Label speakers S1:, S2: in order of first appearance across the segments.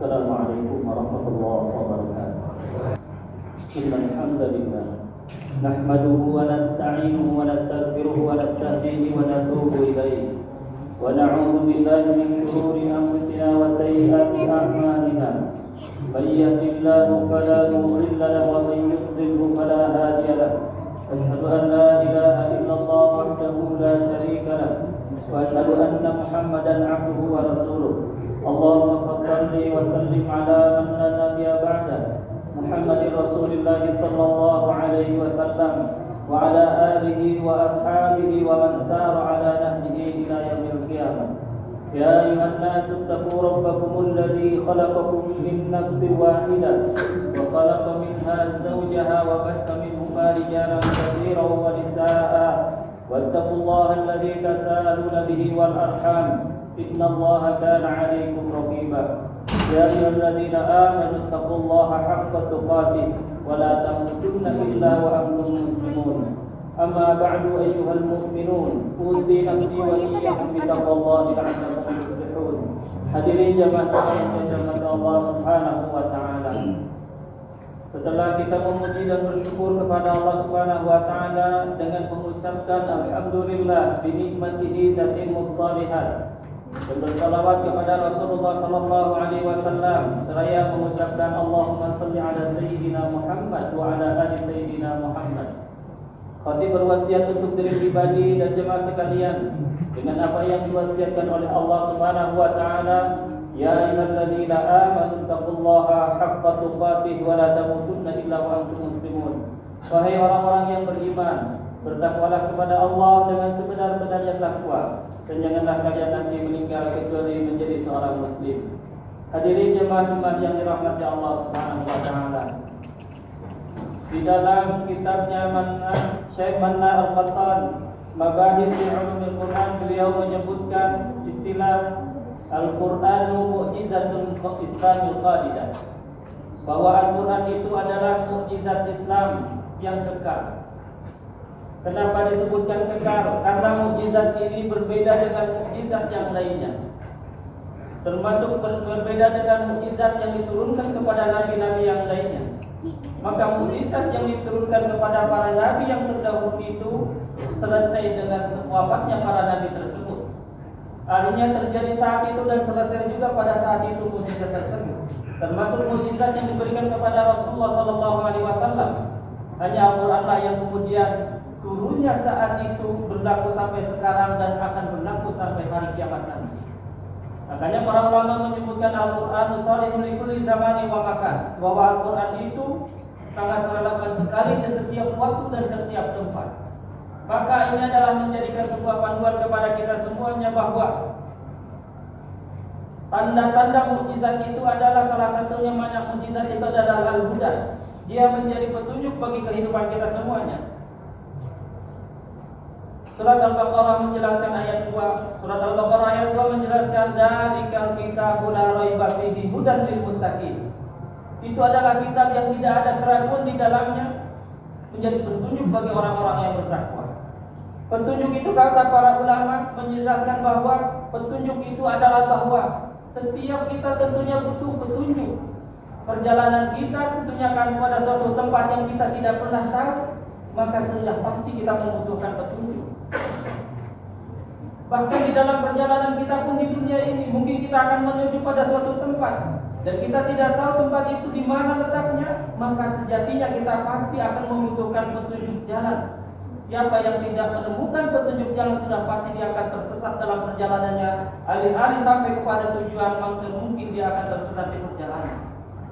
S1: Assalamualaikum warahmatullahi wabarakatuh. Innal hamdalillah nahmaduhu wa nasta'inuhu wa nastaghfiruhu wa nastahdihi wa natubu ilayhi wa na'udzu billahi min shururi anfusina wa sayyiati a'malina. Man yahdihillahu fala mudilla lahu wa man yudlilhu fala hadiya lahu. Asyhadu an la ilaha illallah wahdahu la syarika lahu wa asyhadu anna Muhammadan 'abduhu wa rasuluh. Allahumma shalli wa sallim ala man la nabiyya ba'da Muhammadin Rasulillah sallallahu alaihi wasallam wa ala alihi wa ashabihi wa man sara ala nahjihi ila yaumil qiyamah. Ya ayyuhan nasu taqu rabbakumul ladzi khalaqakum min nafsin wahidah wa khalaqa minha zawjaha wa batha minhuma rijalan katsiran wa nisaa'a wattaqullaha alladzi tasaaluna bihi wal arham. Inna Allah kana 'alaikum raqiba. Ya ayyuhalladzina amanu taqullaha haqqa tuqatih wa la tamutunna illa wa antum muslimun. Amma ba'du ayyuhal mu'minun, usi nafsi wa iyyakum bittaqwallahi la'allakum tuflihun. Hadirin jamaah yang dirahmati Allah Subhanahu wa taala. Setelah kita memuji dan bersyukur kepada Allah Subhanahu wa taala dengan mengucapkan alhamdulillah bi nikmatihi tatimmus shalihat, dan bersalawat kepada Rasulullah sallallahu alaihi wasallam seraya mengucapkan Allahumma shalli ala sayyidina Muhammad wa ala ali sayyidina Muhammad. Khatib berwasiat untuk diri pribadi dan jemaah sekalian dengan apa yang diwasiatkan oleh Allah Subhanahu wa taala, ya ayyuhalladzina amanu taqullaha haqqa tuqatih wa la tamutunna illa wa antum muslimun. Wahai orang-orang yang beriman, bertakwalah kepada Allah dengan sebenar-benarnya takwa, dan janganlah kalian nanti meninggal kecuali menjadi seorang muslim. Hadirin jemaah yang dirahmati Allah Subhanahu wa taala. Di dalam kitabnya Syekh Manna Al-Qattan Mabahis fi Ulumil Quran, beliau menyebutkan istilah Al-Qur'anu mu'jizatun Islamil qadidah, bahwa Al-Quran itu adalah mukjizat Islam yang kekal. Kenapa disebutkan kekal? Karena mukjizat ini berbeda dengan mukjizat yang lainnya. Termasuk berbeda dengan mukjizat yang diturunkan kepada nabi-nabi yang lainnya. Maka mukjizat yang diturunkan kepada para nabi yang terdahulu itu selesai dengan wafatnya para nabi tersebut. Artinya terjadi saat itu dan selesai juga pada saat itu mukjizat tersebut. Termasuk mukjizat yang diberikan kepada Rasulullah sallallahu alaihi wasallam. Hanya Al-Qur'anlah yang kemudian turunnya saat itu berlaku sampai sekarang dan akan berlaku sampai hari kiamat nanti. Makanya para ulama menyebutkan Al-Quran salihun li kulli zamani wa makan, bahwa Al-Quran itu sangat relevan sekali di setiap waktu dan setiap tempat. Maka ini adalah menjadikan sebuah panduan kepada kita semuanya bahwa tanda-tanda mukjizat itu adalah salah satunya, banyak mukjizat itu adalah al-huda. Dia menjadi petunjuk bagi kehidupan kita semuanya. Surat Al-Baqarah menjelaskan ayat 2. Surat Al-Baqarah ayat 2 menjelaskan dzalikal kitabul la raiba fihi hudan lil muttaqin. Itu adalah kitab yang tidak ada keraguan di dalamnya, menjadi petunjuk bagi orang-orang yang bertakwa. Petunjuk itu, kata para ulama menjelaskan bahwa petunjuk itu adalah bahwa setiap kita tentunya butuh petunjuk. Perjalanan kita tentunya akan pada suatu tempat yang kita tidak pernah tahu, maka sudah pasti kita membutuhkan petunjuk. Bahkan di dalam perjalanan kita pun di dunia ini, mungkin kita akan menuju pada suatu tempat dan kita tidak tahu tempat itu di mana letaknya, maka sejatinya kita pasti akan membutuhkan petunjuk jalan. Siapa yang tidak menemukan petunjuk jalan sudah pasti dia akan tersesat dalam perjalanannya. Alih-alih sampai kepada tujuan, maka mungkin dia akan tersesat di perjalanan.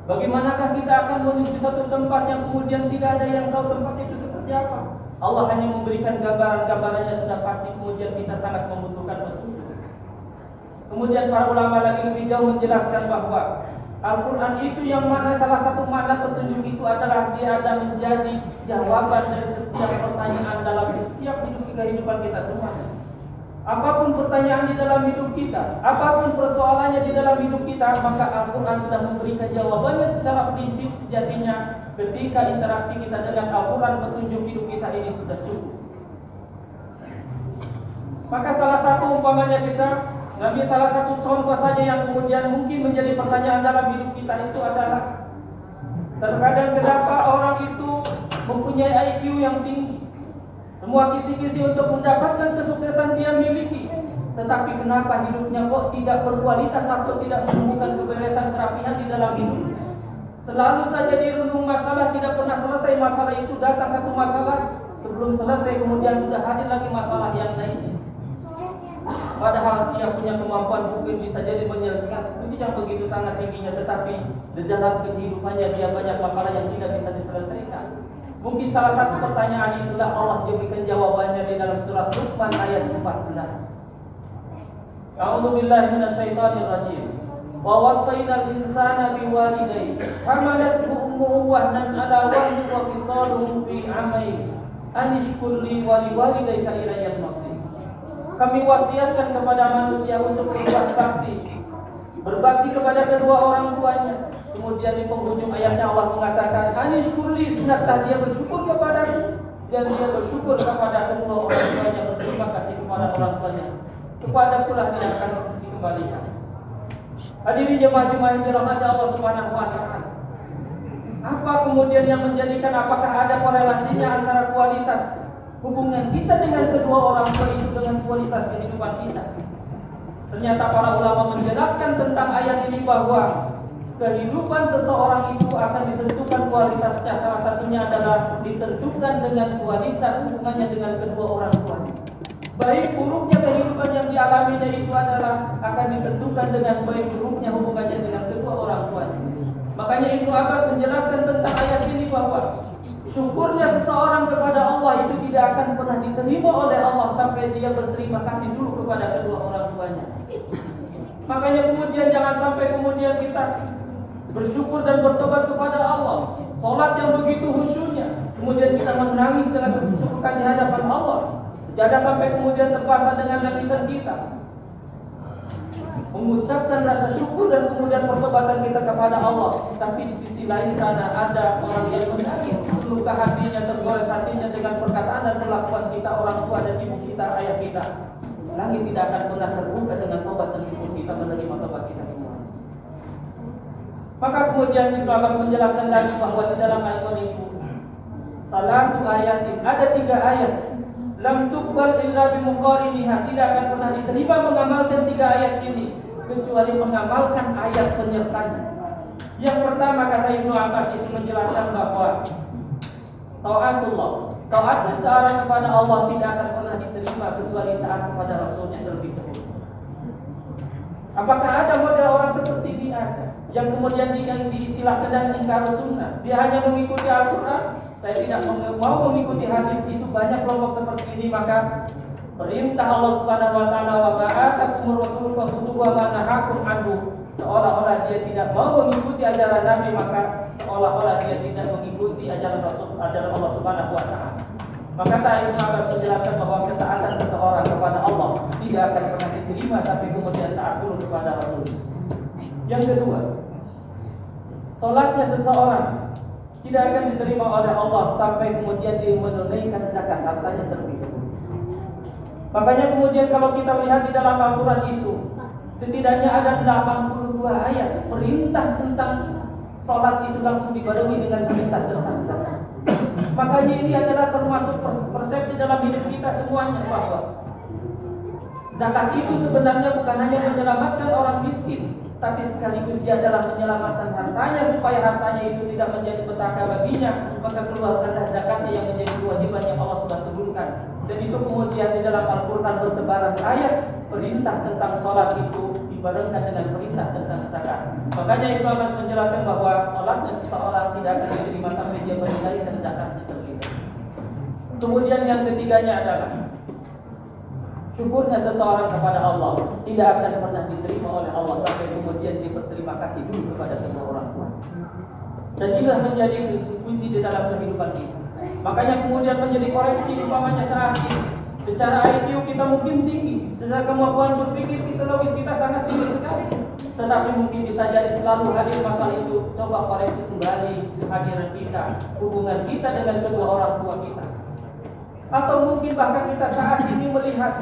S1: Bagaimanakah kita akan menuju satu tempat yang kemudian tidak ada yang tahu tempat itu seperti apa? Allah hanya memberikan gambaran-gambarannya, sudah pasti kemudian kita sangat membutuhkan petunjuk. Kemudian para ulama lagi lebih jauh menjelaskan bahwa Al-Quran itu yang mana salah satu makna petunjuk itu adalah dia ada menjadi jawaban dari setiap pertanyaan dalam setiap kehidupan kita semuanya. Apapun pertanyaan di dalam hidup kita, apapun persoalannya di dalam hidup kita, maka Al-Quran sudah memberikan jawabannya secara prinsip. Sejatinya ketika interaksi kita dengan Al-Quran, petunjuk hidup kita ini sudah cukup. Maka salah satu umpamanya kita Nabi salah satu contoh saja yang kemudian mungkin menjadi pertanyaan dalam hidup kita itu adalah terkadang kenapa orang itu mempunyai IQ yang tinggi, semua kisi-kisi untuk mendapatkan kesuksesan dia miliki, tetapi kenapa hidupnya kok tidak berkualitas atau tidak menemukan keberesan kerapihan di dalam hidupnya. Selalu saja dirundung masalah, tidak pernah selesai masalah itu, datang satu masalah, sebelum selesai kemudian sudah hadir lagi masalah yang lainnya. Padahal dia punya kemampuan mungkin bisa jadi menyelesaikan studi yang begitu sangat tingginya, tetapi di dalam kehidupannya dia banyak masalah yang tidak bisa diselesaikan. Mungkin salah satu pertanyaan itulah Allah berikan jawabannya di dalam surat Luqman ayat 14. A'udzu billahi minasyaitonir rajim. Wa wasainal insana biwalidayhi hamalathu ummuhu wahnan ala wahnin wa fisaluhu fi amayn an ishkur li wa liwalidayka ilayyal masir. Kami wasiatkan kepada manusia untuk berbuat berbakti kepada kedua orang tuanya. Kemudian di penghujung ayatnya Allah mengatakan, anishkurli, hendaklah dia bersyukur kepadaku dan dia bersyukur kepada kedua orang tuanya, berterima kasih kepada orang tuanya. Kepada pula dia akan dikembalikan. Hadirin jemaah-jemaah yang dirahmati Allah Subhanahu wa taala. Apa kemudian yang menjadikan, apakah ada korelasinya antara kualitas hubungan kita dengan kedua orang tua itu dengan kualitas kehidupan kita? Ternyata para ulama menjelaskan tentang ayat ini bahwa kehidupan seseorang itu akan ditentukan kualitasnya. Salah satunya adalah ditentukan dengan kualitas hubungannya dengan kedua orang tuanya. Baik buruknya kehidupan yang dialaminya itu adalah akan ditentukan dengan baik buruknya hubungannya dengan kedua orang tuanya. Makanya Ibnu Abbas menjelaskan tentang ayat ini bahwa syukurnya seseorang kepada Allah itu tidak akan pernah diterima oleh Allah sampai dia berterima kasih dulu kepada kedua orang tuanya. Makanya kemudian jangan sampai kemudian kita bersyukur dan bertobat kepada Allah, sholat yang begitu khusyuknya, kemudian kita menangis dengan sepukan di hadapan Allah, sejadah sampai kemudian terbasah dengan lapisan kita, mengucapkan rasa syukur dan kemudian pertobatan kita kepada Allah. Tapi di sisi lain sana ada orang yang menangis, luka hatinya, tergores hatinya dengan perkataan dan perlakuan kita, orang tua dan ibu kita, ayah kita. Langit tidak akan pernah terbuka dengan tobat dan syukur kita menerima tobat kita semua. Maka kemudian Ibnu Abbas menjelaskan lagi bahwa di dalam Al-Quran itu salasu ayatin, ada 3 ayat, lam tuqbal illa bimuqariniha, tidak akan pernah diterima mengamalkan 3 ayat ini kecuali mengamalkan ayat penyertanya. Yang pertama kata Ibnu Abbas itu menjelaskan bahwa taatullah, taat seseorang kepada Allah tidak akan pernah diterima kecuali taat kepada Rasulnya terlebih dahulu. Apakah ada model orang seperti ini? Ada. Yang kemudian diistilahkan dan ingkar sunnah, dia hanya mengikuti Al-Quran, saya tidak mau mengikuti hadis, itu banyak kelompok seperti ini. Maka perintah Allah Subhanahu wa taala, wa ba'atakumur rasul fakhudhu wa ma nahakum anhu, seolah-olah dia tidak mau mengikuti ajaran Nabi, maka seolah-olah dia tidak mengikuti ajaran Rasul, ajaran Allah Subhanahu wa taala. Maka Ibnu Abbas menjelaskan bahwa ketaatan seseorang kepada Allah tidak akan pernah diterima sampai kemudian taat dulu kepada Rasul. Yang kedua, salatnya seseorang tidak akan diterima oleh Allah sampai kemudian dia menunaikan zakat hartanya terlebih dahulu. Makanya kemudian kalau kita lihat di dalam Al-Quran itu setidaknya ada 82 ayat perintah tentang salat itu langsung dibarengi dengan perintah tentang zakat. Makanya ini adalah termasuk persepsi dalam hidup kita semuanya bahwa zakat itu sebenarnya bukan hanya menyelamatkan orang miskin, tapi sekaligus dia adalah menyelamatkan hartanya supaya hartanya itu tidak menjadi petaka baginya. Maka keluarkanlah zakatnya yang menjadi kewajiban yang Allah sudah turunkan. Dan itu kemudian di dalam Al-Quran bertebaran ayat perintah tentang sholat itu dibarengkan dengan perintah tentang zakat. Makanya Ibnu Abbas menjelaskan bahwa sholatnya seseorang tidak akan diterima sampai dia menunaikan zakatnya terlebih. Kemudian yang ketiganya adalah syukurnya seseorang kepada Allah tidak akan pernah diterima oleh Allah sampai kemudian dia berterima kasih dulu kepada semua orang tua. Dan inilah menjadi kunci di dalam kehidupan kita. Makanya kemudian menjadi koreksi umpamanya saat ini. Secara IQ kita mungkin tinggi, secara kemampuan berpikir kita logis kita sangat tinggi sekali. Tetapi mungkin bisa jadi selalu hadir masalah itu. Coba koreksi kembali kehadiran kita, hubungan kita dengan kedua orang tua kita. Atau mungkin bahkan kita saat ini melihat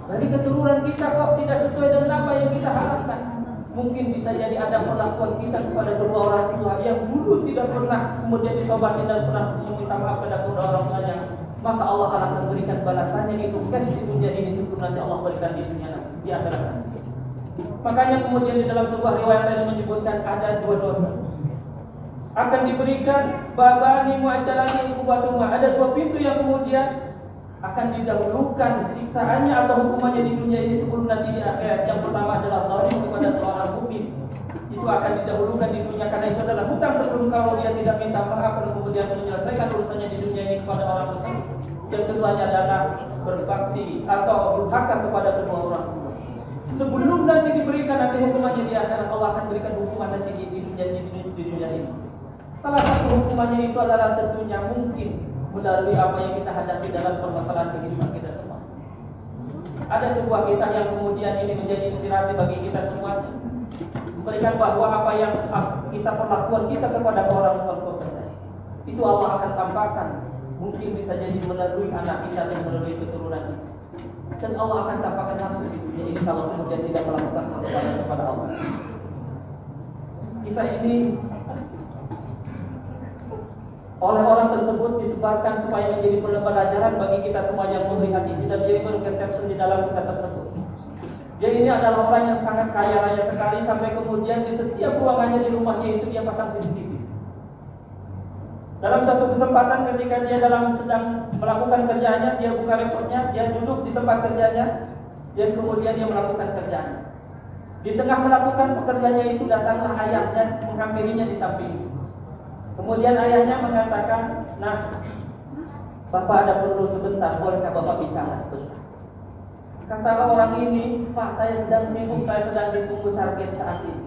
S1: Dari keturunan kita kok tidak sesuai dengan apa yang kita harapkan. Mungkin bisa jadi ada perlakuan kita kepada kedua orang tua yang dulu tidak pernah kemudian ditobati dan pernah meminta maaf kepada kedua orang tuanya. Maka Allah akan memberikan balasannya itu cash di dunia ini sebelum nanti Allah berikan di dunia di akhirat nanti. Makanya kemudian di dalam sebuah riwayat lain menyebutkan ada dua dosa akan diberikan babani mu'ajjalani uqubatuma. Ada dua pintu yang kemudian akan didahulukan siksaannya atau hukumannya di dunia ini sebelum nanti di akhirat. Yang pertama adalah zalim kepada seorang mukmin. Itu akan didahulukan di dunia karena itu adalah hutang sebelum kalau dia tidak minta maaf dan kemudian menyelesaikan urusannya di dunia ini kepada orang tersebut. Yang keduanya adalah berbakti atau durhaka kepada kedua orang tua. Sebelum nanti diberikan nanti hukumannya di akhirat, Allah akan berikan hukuman nanti di dunia ini. Salah satu hukumannya itu adalah tentunya mungkin melalui apa yang kita hadapi dalam permasalahan kehidupan kita semua. Ada sebuah kisah yang kemudian ini menjadi inspirasi bagi kita semuanya, memberikan bahwa apa yang kita perlakuan kita kepada orang tua kita itu Allah akan tampakkan. Mungkin bisa jadi melalui anak kita dan melalui keturunan kita. Dan Allah akan tampakkan langsung di dunia ini kalau kemudian tidak melakukan perbuatan kepada Allah. Kisah ini oleh orang tersebut disebarkan supaya menjadi pelajaran bagi kita semua yang melihat ini, dan dia memberikan caption di dalam kisah tersebut. Dia ini adalah orang yang sangat kaya raya sekali sampai kemudian di setiap ruangannya di rumahnya itu dia pasang CCTV. Dalam satu kesempatan ketika dia sedang melakukan kerjaannya, dia buka laptopnya, dia duduk di tempat kerjanya, dan kemudian dia melakukan kerjaannya. Di tengah melakukan pekerjaannya itu datanglah ayahnya menghampirinya di samping. Kemudian ayahnya mengatakan, "Nah, Bapak ada perlu sebentar, bolehkah Bapak bicara sebentar?" Kata orang ini, "Pak, saya sedang sibuk, saya sedang ditunggu target saat ini.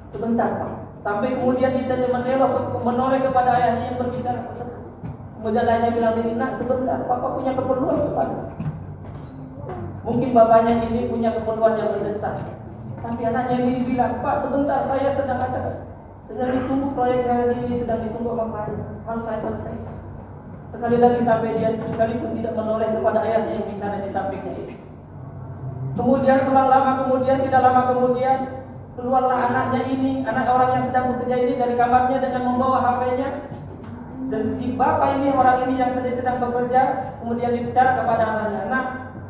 S1: Sebentar, Pak." Sampai kemudian kita menoleh kepada ayahnya yang berbicara. Kemudian ayahnya bilang ini, "Nak, sebentar, Bapak punya keperluan kepada." Mungkin bapaknya ini punya keperluan yang mendesak. Tapi anaknya ini bilang, "Pak, sebentar, saya sedang ditunggu proyek ini, sedang ditunggu apa harus saya selesaikan." Sekali lagi sampai dia sekalipun tidak menoleh kepada ayahnya yang bicara di sampingnya itu. Kemudian tidak lama kemudian keluarlah anaknya ini, anak orang yang sedang bekerja ini dari kamarnya dengan membawa HP-nya. Dan si bapak ini, orang ini yang sedang bekerja, kemudian bicara kepada anaknya, "Nak,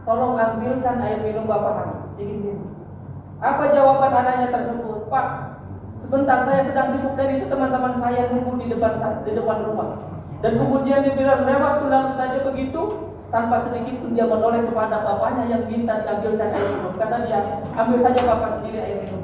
S1: tolong ambilkan air minum Bapak kami, sedikit minum." Apa jawaban anaknya tersebut? "Pak, sebentar, saya sedang sibuk dan itu teman-teman saya nunggu di depan rumah." Dan kemudian dia bilang lewat lalu saja begitu, tanpa sedikit pun dia menoleh kepada bapaknya yang minta diambilkan air minum. Kata dia, "Ambil saja Bapak sendiri air minum."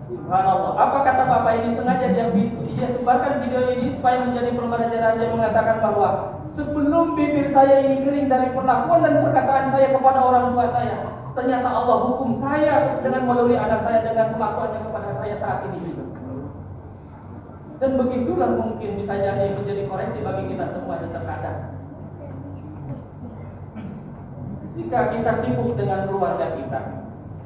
S1: Subhanallah. Apa kata bapak ini? Sengaja dia sebarkan video ini supaya menjadi pembelajaran. Dia mengatakan bahwa sebelum bibir saya ini kering dari perlakuan dan perkataan saya kepada orang tua saya, ternyata Allah hukum saya dengan melalui anak saya dengan perlakuannya kepada saya saat ini juga. Dan begitulah mungkin bisa jadi menjadi koreksi bagi kita semua yang terkadang. Jika kita sibuk dengan keluarga kita,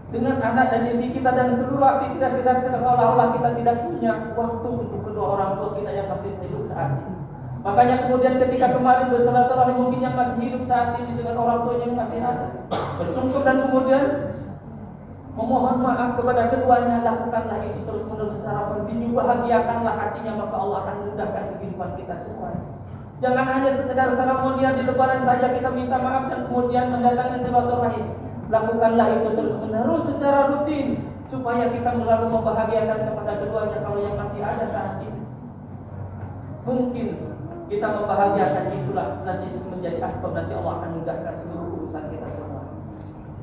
S1: dengan anak dan istri kita dan seluruh aktivitas kita, seolah-olah kita tidak punya waktu untuk kedua orang tua kita yang masih hidup saat ini. Makanya kemudian ketika kemarin bersilaturahmi mungkin yang masih hidup saat ini dengan orang tua yang masih ada, bersungkur dan kemudian memohon maaf kepada keduanya, lakukanlah itu terus-menerus secara kontinu, bahagiakanlah hatinya, maka Allah akan memudahkan kehidupan kita semua. Jangan hanya sekedar seremonial di lebaran saja kita minta maaf dan kemudian mendatangi silaturahmi. Lakukanlah itu terus-menerus secara rutin supaya kita selalu membahagiakan kepada keduanya kalau yang masih ada saat ini. Mungkin kita membahagiakan itulah nanti menjadi asbab nanti Allah akan mudahkan seluruh urusan kita semua.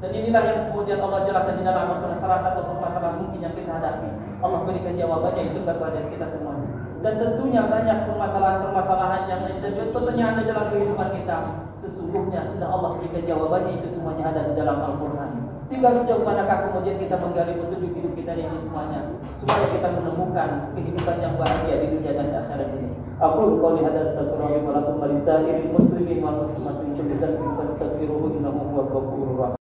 S1: Dan inilah yang kemudian Allah jelaskan di dalam Al-Quran, salah satu permasalahan mungkin yang kita hadapi. Allah berikan jawabannya itu kepada kita semuanya. Dan tentunya banyak permasalahan-permasalahan yang dan pertanyaan dalam kehidupan kita. Sesungguhnya sudah Allah berikan jawabannya, itu semuanya ada di dalam Al-Quran. Tinggal sejauh manakah kemudian kita menggali petunjuk hidup kita ini semuanya, supaya kita menemukan kehidupan yang bahagia di dunia dan akhirat ini. Aku qouli hadza astaghfirullahi wa lakum wa lisa'iril muslimin wal muslimat min kulli dhanbin fastaghfiruhu innahu huwal ghafurur rahim.